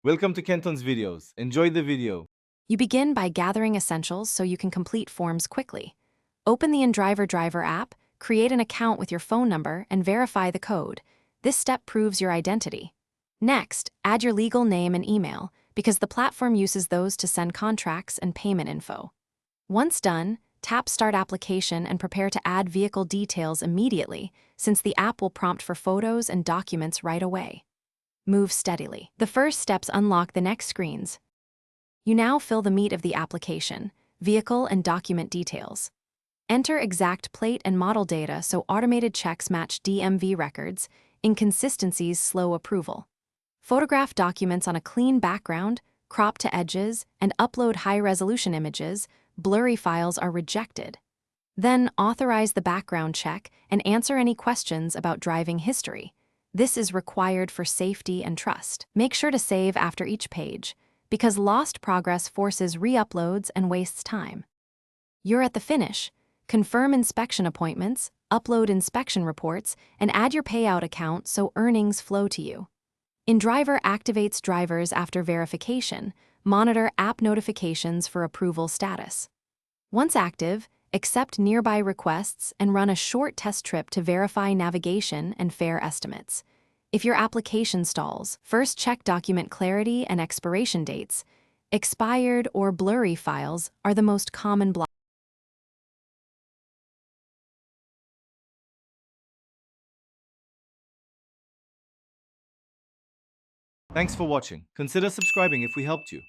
Welcome to Kenton's videos. Enjoy the video. You begin by gathering essentials so you can complete forms quickly. Open the Indriver driver app, create an account with your phone number, and verify the code. This step proves your identity. Next, add your legal name and email, because the platform uses those to send contracts and payment info. Once done, tap Start Application and prepare to add vehicle details immediately, since the app will prompt for photos and documents right away. Move steadily. The first steps unlock the next screens. You now fill the meat of the application, vehicle and document details. Enter exact plate and model data so automated checks match DMV records, inconsistencies slow approval. Photograph documents on a clean background, crop to edges, and upload high-resolution images. Blurry files are rejected. Then authorize the background check and answer any questions about driving history. This is required for safety and trust. Make sure to save after each page, because lost progress forces re-uploads and wastes time. You're at the finish. Confirm inspection appointments, upload inspection reports, and add your payout account so earnings flow to you. Indriver activates drivers after verification. Monitor app notifications for approval status. Once active, accept nearby requests and run a short test trip to verify navigation and fare estimates. If your application stalls, first check document clarity and expiration dates. Expired or blurry files are the most common block. Thanks for watching. Consider subscribing if we helped you.